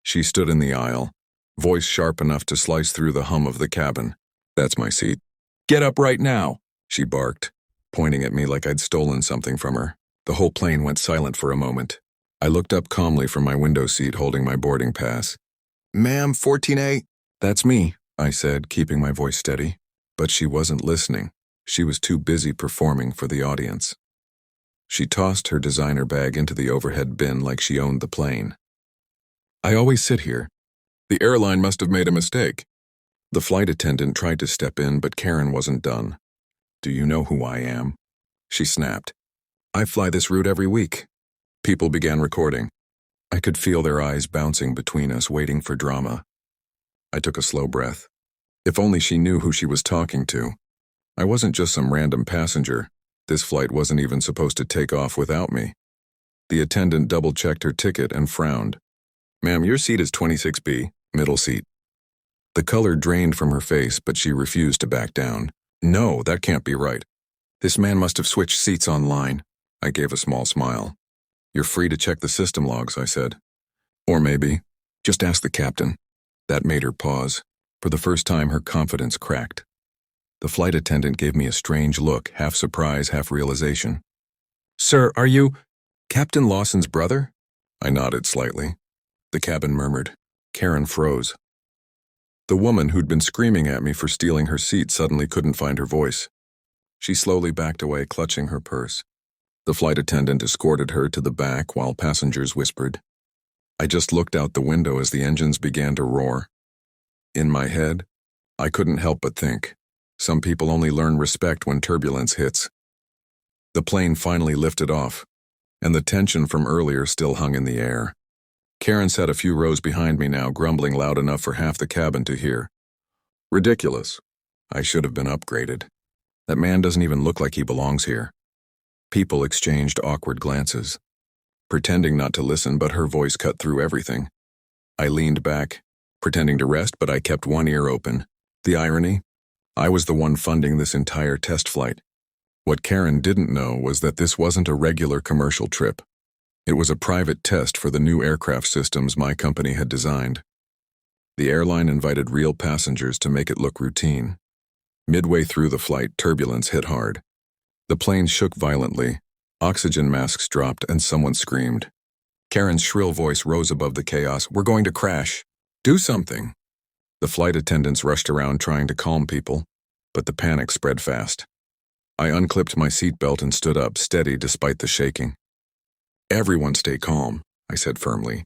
She stood in the aisle, voice sharp enough to slice through the hum of the cabin. "That's my seat." "Get up right now," she barked, pointing at me like I'd stolen something from her. The whole plane went silent for a moment. I looked up calmly from my window seat holding my boarding pass. "Ma'am, 14A?" "That's me," I said, keeping my voice steady. But she wasn't listening. She was too busy performing for the audience. She tossed her designer bag into the overhead bin like she owned the plane. "I always sit here. The airline must have made a mistake." The flight attendant tried to step in, but Karen wasn't done. "Do you know who I am?" she snapped. "I fly this route every week." People began recording. I could feel their eyes bouncing between us, waiting for drama. I took a slow breath. If only she knew who she was talking to. I wasn't just some random passenger. This flight wasn't even supposed to take off without me. The attendant double-checked her ticket and frowned. "Ma'am, your seat is 26B, middle seat." The color drained from her face, but she refused to back down. "No, that can't be right. This man must have switched seats online." I gave a small smile. "You're free to check the system logs," I said. "Or maybe, just ask the captain." That made her pause. For the first time, her confidence cracked. The flight attendant gave me a strange look, half surprise, half realization. "Sir, are you Captain Lawson's brother?" I nodded slightly. The cabin murmured. Karen froze. The woman who'd been screaming at me for stealing her seat suddenly couldn't find her voice. She slowly backed away, clutching her purse. The flight attendant escorted her to the back while passengers whispered. I just looked out the window as the engines began to roar. In my head, I couldn't help but think, some people only learn respect when turbulence hits. The plane finally lifted off, and the tension from earlier still hung in the air. Karen sat a few rows behind me now, grumbling loud enough for half the cabin to hear. "Ridiculous. I should have been upgraded. That man doesn't even look like he belongs here." People exchanged awkward glances. Pretending not to listen, but her voice cut through everything. I leaned back, pretending to rest, but I kept one ear open. The irony? I was the one funding this entire test flight. What Karen didn't know was that this wasn't a regular commercial trip. It was a private test for the new aircraft systems my company had designed. The airline invited real passengers to make it look routine. Midway through the flight, turbulence hit hard. The plane shook violently, oxygen masks dropped, and someone screamed. Karen's shrill voice rose above the chaos. "We're going to crash. Do something." The flight attendants rushed around trying to calm people, but the panic spread fast. I unclipped my seatbelt and stood up, steady despite the shaking. "Everyone stay calm," I said firmly.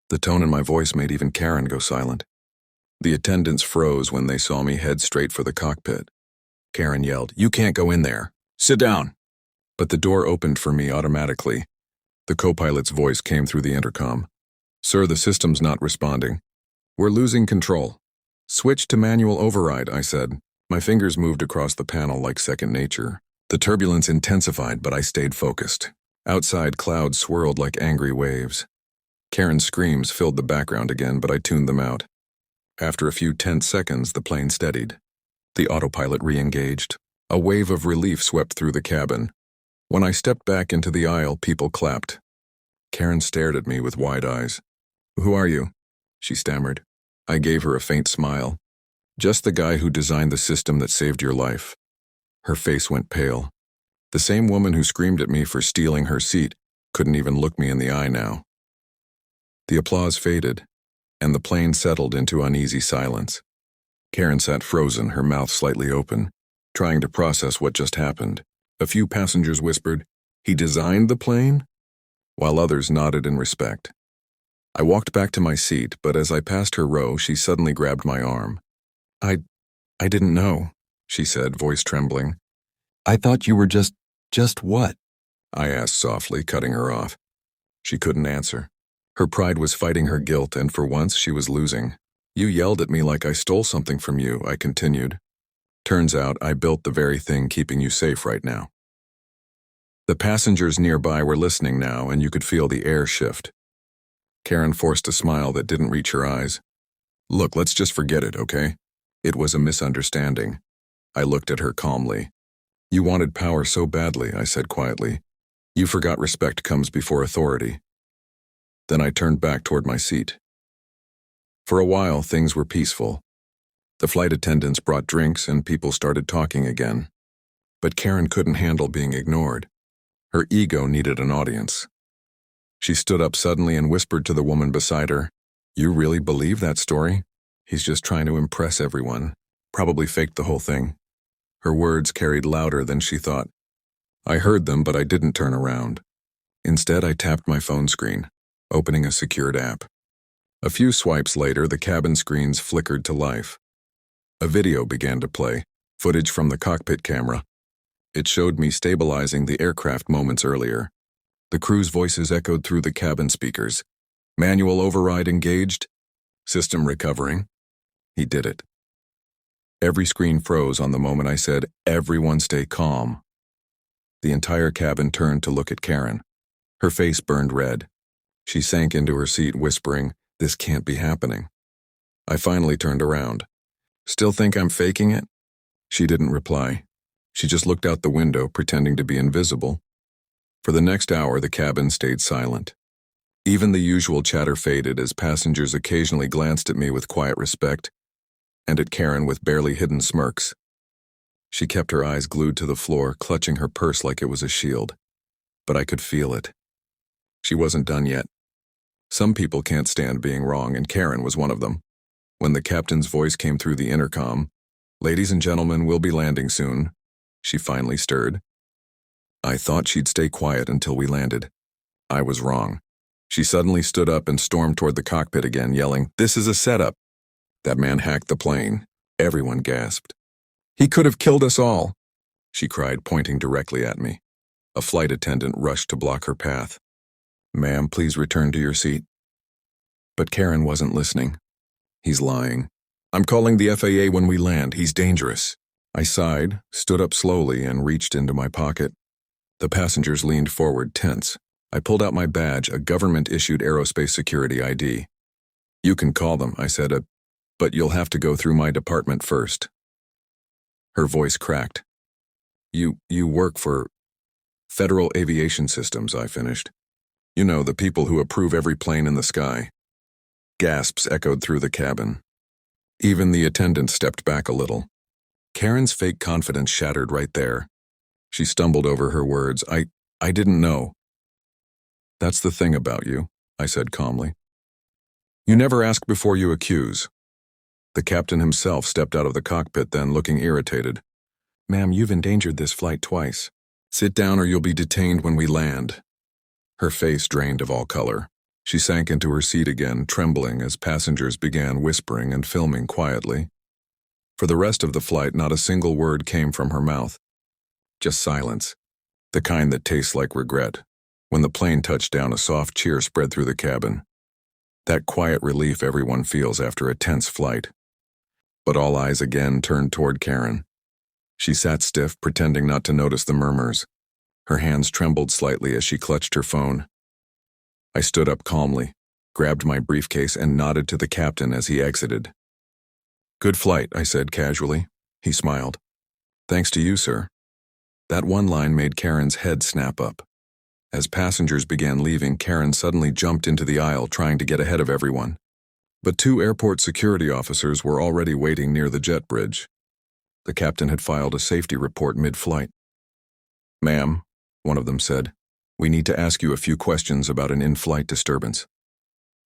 The tone in my voice made even Karen go silent. The attendants froze when they saw me head straight for the cockpit. Karen yelled, "You can't go in there. Sit down." But the door opened for me automatically. The co-pilot's voice came through the intercom. "Sir, the system's not responding. We're losing control." "Switch to manual override," I said. My fingers moved across the panel like second nature. The turbulence intensified, but I stayed focused. Outside, clouds swirled like angry waves. Karen's screams filled the background again, but I tuned them out. After a few tense seconds, the plane steadied. The autopilot re-engaged. A wave of relief swept through the cabin. When I stepped back into the aisle, people clapped. Karen stared at me with wide eyes. "Who are you?" she stammered. I gave her a faint smile. "Just the guy who designed the system that saved your life." Her face went pale. The same woman who screamed at me for stealing her seat couldn't even look me in the eye now. The applause faded, and the plane settled into uneasy silence. Karen sat frozen, her mouth slightly open, trying to process what just happened. A few passengers whispered, "He designed the plane?" while others nodded in respect. I walked back to my seat, but as I passed her row, she suddenly grabbed my arm. I didn't know," she said, voice trembling. "I thought you were just what?" I asked softly, cutting her off. She couldn't answer. Her pride was fighting her guilt, and for once she was losing. "You yelled at me like I stole something from you," I continued. "Turns out I built the very thing keeping you safe right now." The passengers nearby were listening now, and you could feel the air shift. Karen forced a smile that didn't reach her eyes. "Look, let's just forget it, okay? It was a misunderstanding." I looked at her calmly. "You wanted power so badly," I said quietly. "You forgot respect comes before authority." Then I turned back toward my seat. For a while, things were peaceful. The flight attendants brought drinks and people started talking again. But Karen couldn't handle being ignored. Her ego needed an audience. She stood up suddenly and whispered to the woman beside her, "You really believe that story? He's just trying to impress everyone. Probably faked the whole thing." Her words carried louder than she thought. I heard them, but I didn't turn around. Instead, I tapped my phone screen, opening a secured app. A few swipes later, the cabin screens flickered to life. A video began to play, footage from the cockpit camera. It showed me stabilizing the aircraft moments earlier. The crew's voices echoed through the cabin speakers. "Manual override engaged. System recovering." He did it. Every screen froze on the moment I said, "Everyone stay calm." The entire cabin turned to look at Karen. Her face burned red. She sank into her seat, whispering, "This can't be happening." I finally turned around. "Still think I'm faking it?" She didn't reply. She just looked out the window, pretending to be invisible. For the next hour, the cabin stayed silent. Even the usual chatter faded as passengers occasionally glanced at me with quiet respect, and at Karen with barely hidden smirks. She kept her eyes glued to the floor, clutching her purse like it was a shield. But I could feel it. She wasn't done yet. Some people can't stand being wrong, and Karen was one of them. When the captain's voice came through the intercom, "Ladies and gentlemen, we'll be landing soon," she finally stirred. I thought she'd stay quiet until we landed. I was wrong. She suddenly stood up and stormed toward the cockpit again, yelling, "This is a setup." "That man hacked the plane." Everyone gasped. "He could have killed us all," she cried, pointing directly at me. A flight attendant rushed to block her path. "Ma'am, please return to your seat." But Karen wasn't listening. "He's lying. I'm calling the FAA when we land. He's dangerous." I sighed, stood up slowly, and reached into my pocket. The passengers leaned forward, tense. I pulled out my badge, a government-issued aerospace security ID. "You can call them," I said, "but you'll have to go through my department first." Her voice cracked. You work for Federal Aviation Systems," I finished. "You know, the people who approve every plane in the sky." Gasps echoed through the cabin. Even the attendant stepped back a little. Karen's fake confidence shattered right there. She stumbled over her words. I didn't know." "That's the thing about you," I said calmly. "You never ask before you accuse." The captain himself stepped out of the cockpit then, looking irritated. "Ma'am, you've endangered this flight twice. Sit down or you'll be detained when we land." Her face drained of all color. She sank into her seat again, trembling as passengers began whispering and filming quietly. For the rest of the flight, not a single word came from her mouth. Just silence, the kind that tastes like regret. When the plane touched down, a soft cheer spread through the cabin. That quiet relief everyone feels after a tense flight. But all eyes again turned toward Karen. She sat stiff, pretending not to notice the murmurs. Her hands trembled slightly as she clutched her phone. I stood up calmly, grabbed my briefcase, and nodded to the captain as he exited. "Good flight," I said casually. He smiled. "Thanks to you, sir." That one line made Karen's head snap up. As passengers began leaving, Karen suddenly jumped into the aisle, trying to get ahead of everyone. But two airport security officers were already waiting near the jet bridge. The captain had filed a safety report mid-flight. "Ma'am," one of them said, "we need to ask you a few questions about an in-flight disturbance."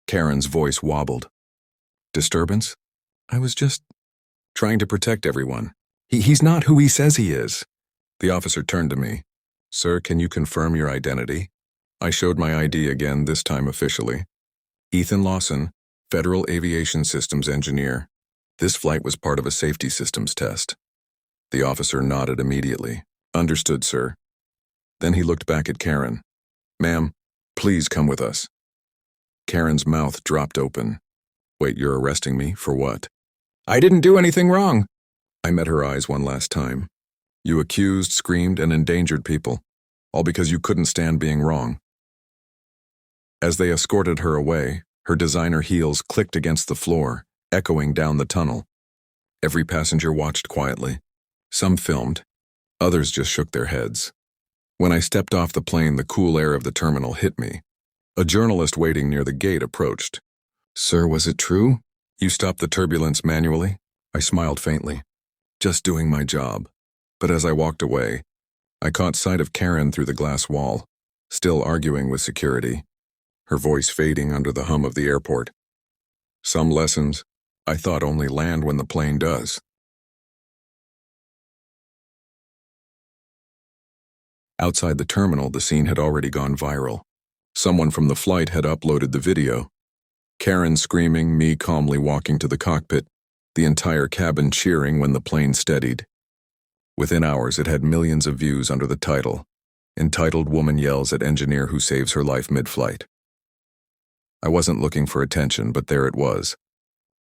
Karen's voice wobbled. "Disturbance? I was just trying to protect everyone. He's not who he says he is." The officer turned to me. "Sir, can you confirm your identity?" I showed my ID again, this time officially. "Ethan Lawson, Federal Aviation Systems Engineer. This flight was part of a safety systems test." The officer nodded immediately. "Understood, sir." Then he looked back at Karen. "Ma'am, please come with us." Karen's mouth dropped open. "Wait, you're arresting me? For what?" "I didn't do anything wrong." I met her eyes one last time. "You accused, screamed, and endangered people, all because you couldn't stand being wrong." As they escorted her away, her designer heels clicked against the floor, echoing down the tunnel. Every passenger watched quietly. Some filmed. Others just shook their heads. When I stepped off the plane, the cool air of the terminal hit me. A journalist waiting near the gate approached. "Sir, was it true?" You stopped the turbulence manually? I smiled faintly. Just doing my job. But as I walked away, I caught sight of Karen through the glass wall, still arguing with security, her voice fading under the hum of the airport. Some lessons I thought only land when the plane does. Outside the terminal, the scene had already gone viral. Someone from the flight had uploaded the video. Karen screaming, me calmly walking to the cockpit, the entire cabin cheering when the plane steadied. Within hours, it had millions of views under the title, "Entitled Woman Yells at Engineer Who Saves Her Life Mid-Flight." I wasn't looking for attention, but there it was.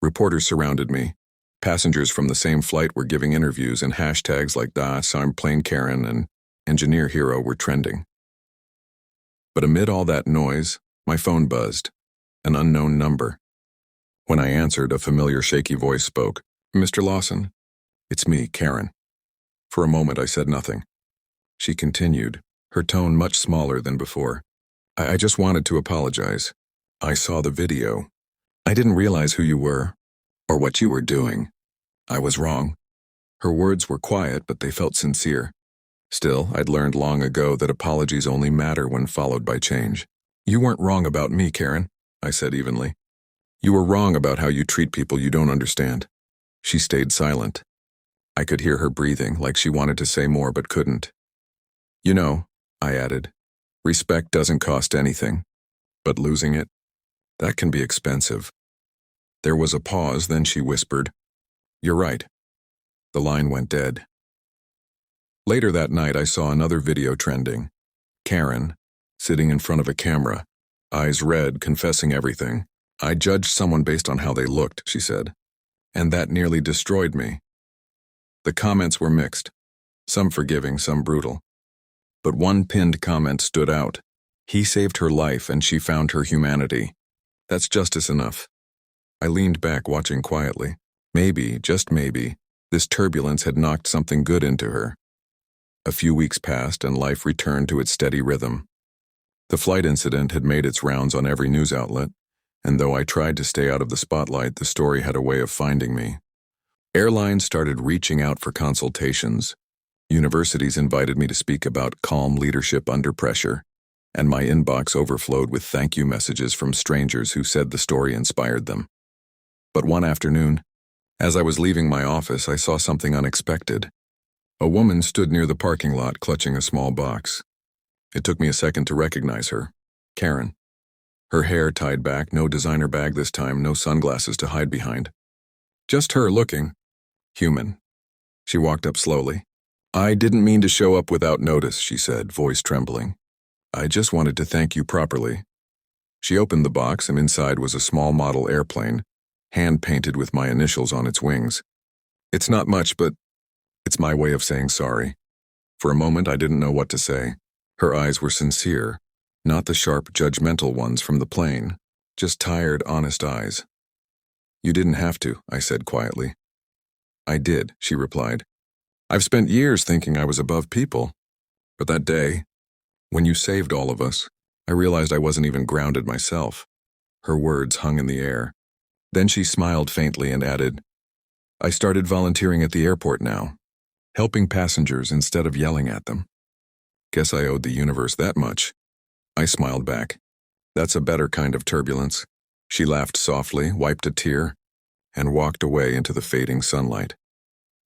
Reporters surrounded me. Passengers from the same flight were giving interviews, and hashtags like "Das I'm Plane Karen" and "Engineer Hero" were trending. But amid all that noise, my phone buzzed. An unknown number. When I answered, a familiar shaky voice spoke. "Mr. Lawson?" "It's me, Karen." For a moment I said nothing. She continued, her tone much smaller than before. I just wanted to apologize. I saw the video. I didn't realize who you were, or what you were doing. I was wrong." Her words were quiet, but they felt sincere. Still, I'd learned long ago that apologies only matter when followed by change. "You weren't wrong about me, Karen," I said evenly. "You were wrong about how you treat people you don't understand." She stayed silent. I could hear her breathing, like she wanted to say more but couldn't. "You know," I added, "respect doesn't cost anything. But losing it, that can be expensive." There was a pause, then she whispered, "You're right." The line went dead. Later that night, I saw another video trending. Karen, sitting in front of a camera, eyes red, confessing everything. "I judged someone based on how they looked," she said, "and that nearly destroyed me." The comments were mixed, some forgiving, some brutal. But one pinned comment stood out. "He saved her life and she found her humanity. That's justice enough." I leaned back, watching quietly. Maybe, just maybe, this turbulence had knocked something good into her. A few weeks passed and life returned to its steady rhythm. The flight incident had made its rounds on every news outlet, and though I tried to stay out of the spotlight, the story had a way of finding me. Airlines started reaching out for consultations. Universities invited me to speak about calm leadership under pressure, and my inbox overflowed with thank you messages from strangers who said the story inspired them. But one afternoon, as I was leaving my office, I saw something unexpected. A woman stood near the parking lot clutching a small box. It took me a second to recognize her. Karen. Her hair tied back, no designer bag this time, no sunglasses to hide behind. Just her looking human. She walked up slowly. "I didn't mean to show up without notice," she said, voice trembling. "I just wanted to thank you properly." She opened the box, and inside was a small model airplane, hand-painted with my initials on its wings. "It's not much, but it's my way of saying sorry." For a moment, I didn't know what to say. Her eyes were sincere, not the sharp, judgmental ones from the plane, just tired, honest eyes. "You didn't have to," I said quietly. "I did," she replied. "I've spent years thinking I was above people. But that day, when you saved all of us, I realized I wasn't even grounded myself." Her words hung in the air. Then she smiled faintly and added, "I started volunteering at the airport now, helping passengers instead of yelling at them. Guess I owed the universe that much." I smiled back. "That's a better kind of turbulence." She laughed softly, wiped a tear, and walked away into the fading sunlight.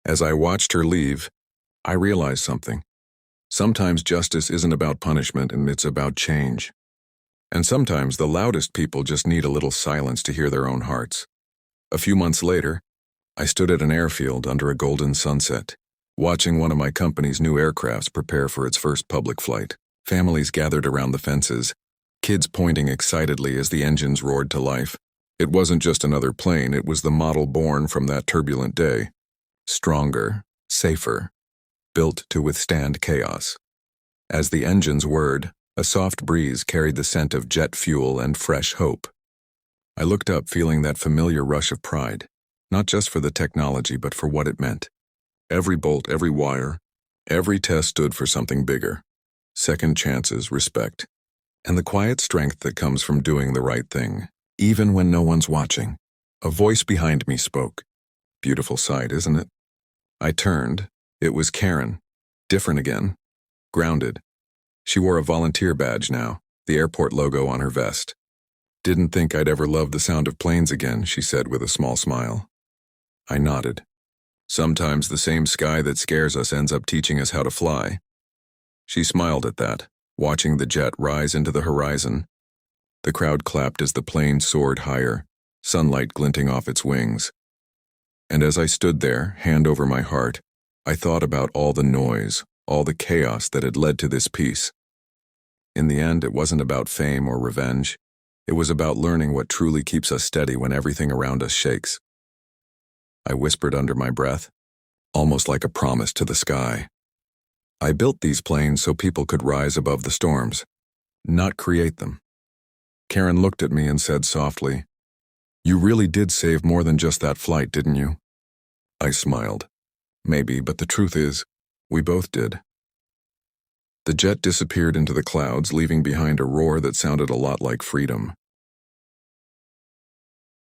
As I watched her leave, I realized something. Sometimes justice isn't about punishment, and it's about change. And sometimes the loudest people just need a little silence to hear their own hearts. A few months later, I stood at an airfield under a golden sunset, watching one of my company's new aircrafts prepare for its first public flight. Families gathered around the fences, kids pointing excitedly as the engines roared to life. It wasn't just another plane, it was the model born from that turbulent day. Stronger, safer, built to withstand chaos. As the engines whirred, a soft breeze carried the scent of jet fuel and fresh hope. I looked up, feeling that familiar rush of pride, not just for the technology but for what it meant. Every bolt, every wire, every test stood for something bigger. Second chances, respect, and the quiet strength that comes from doing the right thing, even when no one's watching. A voice behind me spoke. Beautiful sight, isn't it? I turned. It was Karen. Different again. Grounded. She wore a volunteer badge now, the airport logo on her vest. Didn't think I'd ever love the sound of planes again, she said with a small smile. I nodded. Sometimes the same sky that scares us ends up teaching us how to fly. She smiled at that, watching the jet rise into the horizon. The crowd clapped as the plane soared higher, sunlight glinting off its wings. And as I stood there, hand over my heart, I thought about all the noise, all the chaos that had led to this peace. In the end, it wasn't about fame or revenge. It was about learning what truly keeps us steady when everything around us shakes. I whispered under my breath, almost like a promise to the sky. I built these planes so people could rise above the storms, not create them. Karen looked at me and said softly, "You really did save more than just that flight, didn't you?" I smiled. Maybe, but the truth is, we both did. The jet disappeared into the clouds, leaving behind a roar that sounded a lot like freedom.